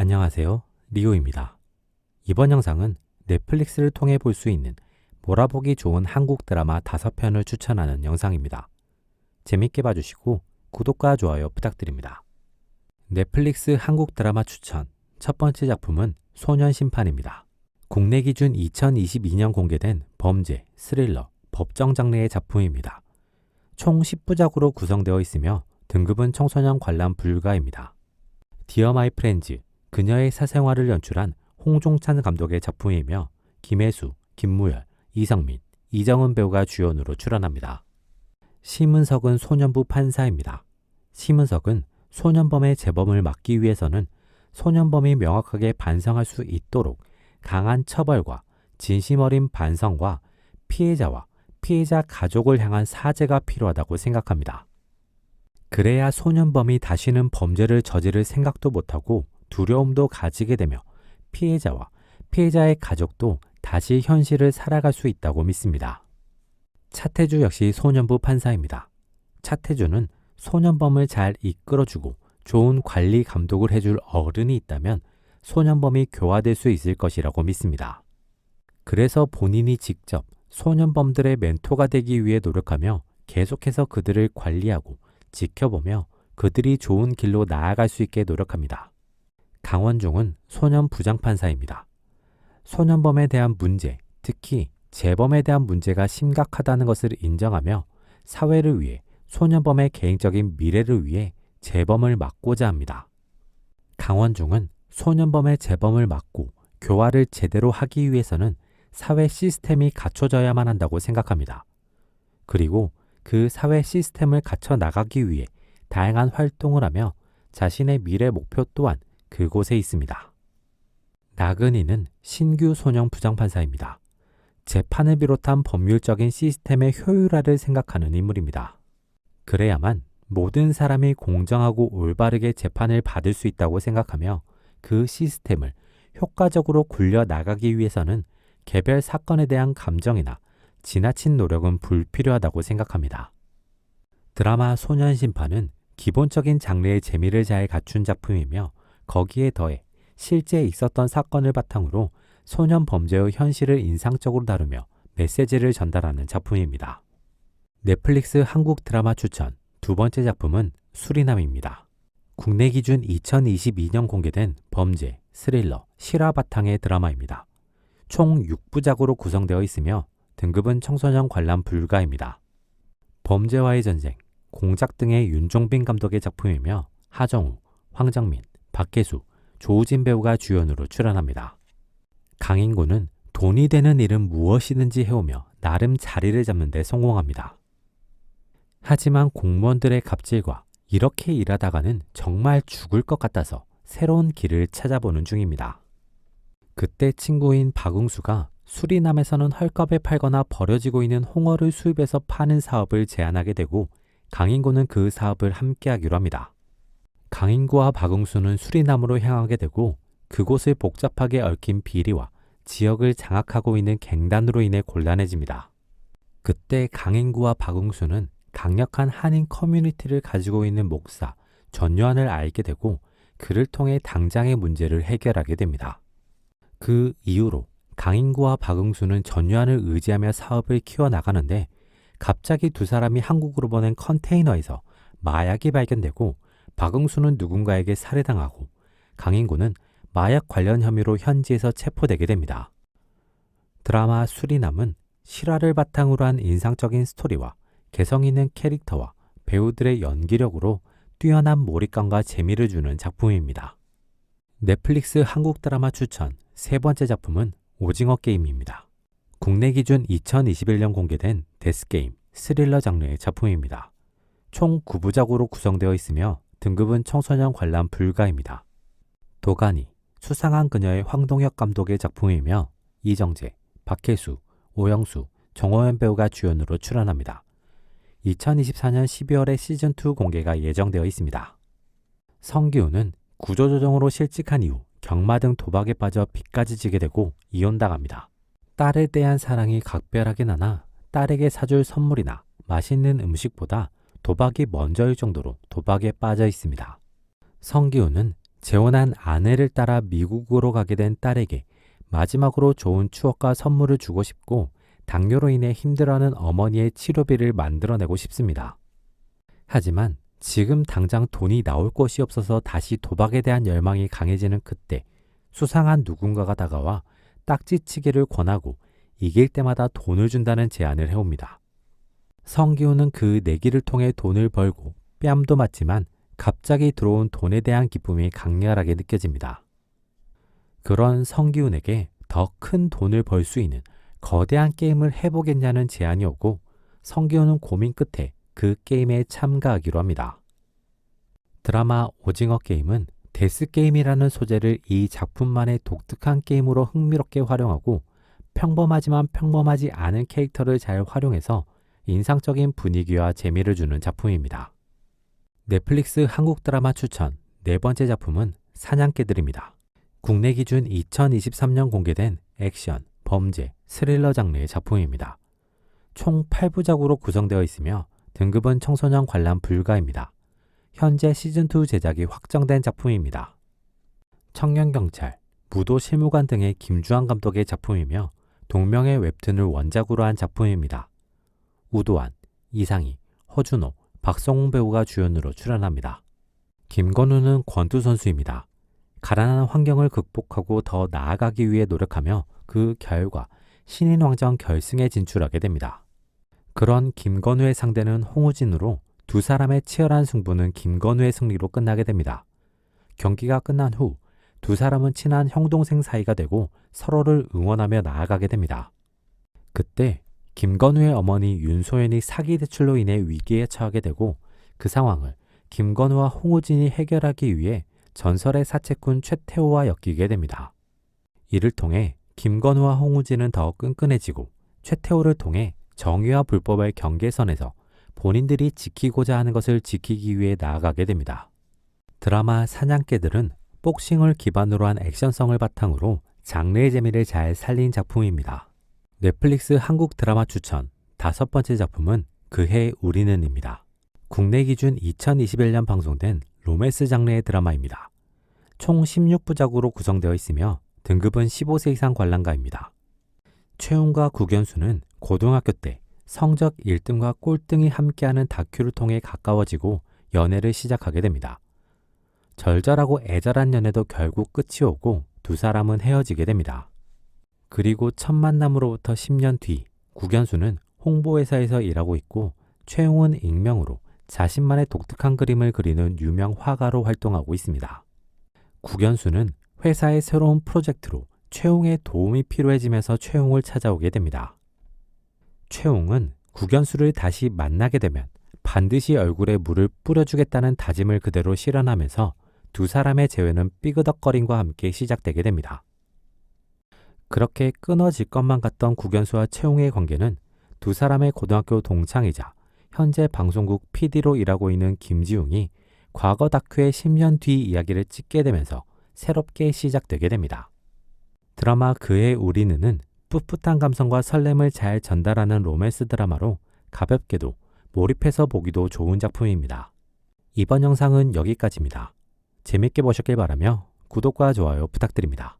안녕하세요. 리오입니다. 이번 영상은 넷플릭스를 통해 볼 수 있는 몰아보기 좋은 한국 드라마 5편을 추천하는 영상입니다. 재밌게 봐주시고 구독과 좋아요 부탁드립니다. 넷플릭스 한국 드라마 추천 첫 번째 작품은 소년심판입니다. 국내 기준 2022년 공개된 범죄, 스릴러, 법정 장르의 작품입니다. 총 10부작으로 구성되어 있으며 등급은 청소년 관람 불가입니다. 디어 마이 프렌즈, 그녀의 사생활을 연출한 홍종찬 감독의 작품이며 김혜수, 김무열, 이성민, 이정은 배우가 주연으로 출연합니다. 심은석은 소년부 판사입니다. 심은석은 소년범의 재범을 막기 위해서는 소년범이 명확하게 반성할 수 있도록 강한 처벌과 진심 어린 반성과 피해자와 피해자 가족을 향한 사죄가 필요하다고 생각합니다. 그래야 소년범이 다시는 범죄를 저지를 생각도 못하고 두려움도 가지게 되며 피해자와 피해자의 가족도 다시 현실을 살아갈 수 있다고 믿습니다. 차태주 역시 소년부 판사입니다. 차태주는 소년범을 잘 이끌어주고 좋은 관리 감독을 해줄 어른이 있다면 소년범이 교화될 수 있을 것이라고 믿습니다. 그래서 본인이 직접 소년범들의 멘토가 되기 위해 노력하며 계속해서 그들을 관리하고 지켜보며 그들이 좋은 길로 나아갈 수 있게 노력합니다. 강원중은 소년 부장판사입니다. 소년범에 대한 문제, 특히 재범에 대한 문제가 심각하다는 것을 인정하며 사회를 위해 소년범의 개인적인 미래를 위해 재범을 막고자 합니다. 강원중은 소년범의 재범을 막고 교화를 제대로 하기 위해서는 사회 시스템이 갖춰져야만 한다고 생각합니다. 그리고 그 사회 시스템을 갖춰 나가기 위해 다양한 활동을 하며 자신의 미래 목표 또한 그곳에 있습니다. 나근희는 신규 소년 부장판사입니다. 재판을 비롯한 법률적인 시스템의 효율화를 생각하는 인물입니다. 그래야만 모든 사람이 공정하고 올바르게 재판을 받을 수 있다고 생각하며 그 시스템을 효과적으로 굴려 나가기 위해서는 개별 사건에 대한 감정이나 지나친 노력은 불필요하다고 생각합니다. 드라마 소년심판은 기본적인 장르의 재미를 잘 갖춘 작품이며 거기에 더해 실제 있었던 사건을 바탕으로 소년 범죄의 현실을 인상적으로 다루며 메시지를 전달하는 작품입니다. 넷플릭스 한국 드라마 추천 두 번째 작품은 수리남입니다. 국내 기준 2022년 공개된 범죄, 스릴러, 실화 바탕의 드라마입니다. 총 6부작으로 구성되어 있으며 등급은 청소년 관람 불가입니다. 범죄와의 전쟁, 공작 등의 윤종빈 감독의 작품이며 하정우, 황정민, 박혜수, 조우진 배우가 주연으로 출연합니다. 강인구는 돈이 되는 일은 무엇이든지 해오며 나름 자리를 잡는 데 성공합니다. 하지만 공무원들의 갑질과 이렇게 일하다가는 정말 죽을 것 같아서 새로운 길을 찾아보는 중입니다. 그때 친구인 박응수가 수리남에서는 헐값에 팔거나 버려지고 있는 홍어를 수입해서 파는 사업을 제안하게 되고 강인구는 그 사업을 함께하기로 합니다. 강인구와 박응수는 수리남으로 향하게 되고 그곳을 복잡하게 얽힌 비리와 지역을 장악하고 있는 갱단으로 인해 곤란해집니다. 그때 강인구와 박응수는 강력한 한인 커뮤니티를 가지고 있는 목사 전요한을 알게 되고 그를 통해 당장의 문제를 해결하게 됩니다. 그 이후로 강인구와 박응수는 전요한을 의지하며 사업을 키워나가는데 갑자기 두 사람이 한국으로 보낸 컨테이너에서 마약이 발견되고 박응수는 누군가에게 살해당하고 강인구는 마약 관련 혐의로 현지에서 체포되게 됩니다. 드라마 수리남은 실화를 바탕으로 한 인상적인 스토리와 개성 있는 캐릭터와 배우들의 연기력으로 뛰어난 몰입감과 재미를 주는 작품입니다. 넷플릭스 한국 드라마 추천 세 번째 작품은 오징어 게임입니다. 국내 기준 2021년 공개된 데스게임, 스릴러 장르의 작품입니다. 총 9부작으로 구성되어 있으며 등급은 청소년 관람 불가입니다. 도가니, 수상한 그녀의 황동혁 감독의 작품이며 이정재, 박혜수, 오영수, 정호연 배우가 주연으로 출연합니다. 2024년 12월에 시즌2 공개가 예정되어 있습니다. 성기훈은 구조조정으로 실직한 이후 경마 등 도박에 빠져 빚까지 지게 되고 이혼당합니다. 딸에 대한 사랑이 각별하게 나나 딸에게 사줄 선물이나 맛있는 음식보다 도박이 먼저일 정도로 도박에 빠져 있습니다. 성기훈은 재혼한 아내를 따라 미국으로 가게 된 딸에게 마지막으로 좋은 추억과 선물을 주고 싶고 당뇨로 인해 힘들어하는 어머니의 치료비를 만들어내고 싶습니다. 하지만 지금 당장 돈이 나올 곳이 없어서 다시 도박에 대한 열망이 강해지는 그때 수상한 누군가가 다가와 딱지치기를 권하고 이길 때마다 돈을 준다는 제안을 해옵니다. 성기훈은 그 내기를 통해 돈을 벌고 뺨도 맞지만 갑자기 들어온 돈에 대한 기쁨이 강렬하게 느껴집니다. 그런 성기훈에게 더 큰 돈을 벌 수 있는 거대한 게임을 해보겠냐는 제안이 오고 성기훈은 고민 끝에 그 게임에 참가하기로 합니다. 드라마 오징어 게임은 데스게임이라는 소재를 이 작품만의 독특한 게임으로 흥미롭게 활용하고 평범하지만 평범하지 않은 캐릭터를 잘 활용해서 인상적인 분위기와 재미를 주는 작품입니다. 넷플릭스 한국 드라마 추천 네 번째 작품은 사냥개들입니다. 국내 기준 2023년 공개된 액션, 범죄, 스릴러 장르의 작품입니다. 총 8부작으로 구성되어 있으며 등급은 청소년 관람 불가입니다. 현재 시즌2 제작이 확정된 작품입니다. 청년경찰, 무도실무관 등의 김주환 감독의 작품이며 동명의 웹툰을 원작으로 한 작품입니다. 우도환, 이상희, 허준호, 박성웅 배우가 주연으로 출연합니다. 김건우는 권투 선수입니다. 가난한 환경을 극복하고 더 나아가기 위해 노력하며 그 결과 신인왕전 결승에 진출하게 됩니다. 그런 김건우의 상대는 홍우진으로 두 사람의 치열한 승부는 김건우의 승리로 끝나게 됩니다. 경기가 끝난 후 두 사람은 친한 형동생 사이가 되고 서로를 응원하며 나아가게 됩니다. 그때 김건우의 어머니 윤소연이 사기 대출로 인해 위기에 처하게 되고 그 상황을 김건우와 홍우진이 해결하기 위해 전설의 사채꾼 최태호와 엮이게 됩니다. 이를 통해 김건우와 홍우진은 더 끈끈해지고 최태호를 통해 정의와 불법의 경계선에서 본인들이 지키고자 하는 것을 지키기 위해 나아가게 됩니다. 드라마 사냥개들은 복싱을 기반으로 한 액션성을 바탕으로 장르의 재미를 잘 살린 작품입니다. 넷플릭스 한국 드라마 추천 다섯 번째 작품은 그해 우리는입니다. 국내 기준 2021년 방송된 로맨스 장르의 드라마입니다. 총 16부작으로 구성되어 있으며 등급은 15세 이상 관람가입니다. 최훈과 국연수는 고등학교 때 성적 1등과 꼴등이 함께하는 다큐를 통해 가까워지고 연애를 시작하게 됩니다. 절절하고 애절한 연애도 결국 끝이 오고 두 사람은 헤어지게 됩니다. 그리고 첫 만남으로부터 10년 뒤 국연수는 홍보회사에서 일하고 있고 최웅은 익명으로 자신만의 독특한 그림을 그리는 유명 화가로 활동하고 있습니다. 국연수는 회사의 새로운 프로젝트로 최웅의 도움이 필요해지면서 최웅을 찾아오게 됩니다. 최웅은 국연수를 다시 만나게 되면 반드시 얼굴에 물을 뿌려주겠다는 다짐을 그대로 실현하면서 두 사람의 재회는 삐그덕거림과 함께 시작되게 됩니다. 그렇게 끊어질 것만 같던 국연수와 최웅의 관계는 두 사람의 고등학교 동창이자 현재 방송국 PD로 일하고 있는 김지웅이 과거 다큐의 10년 뒤 이야기를 찍게 되면서 새롭게 시작되게 됩니다. 드라마 그의 우리는은 풋풋한 감성과 설렘을 잘 전달하는 로맨스 드라마로 가볍게도 몰입해서 보기도 좋은 작품입니다. 이번 영상은 여기까지입니다. 재밌게 보셨길 바라며 구독과 좋아요 부탁드립니다.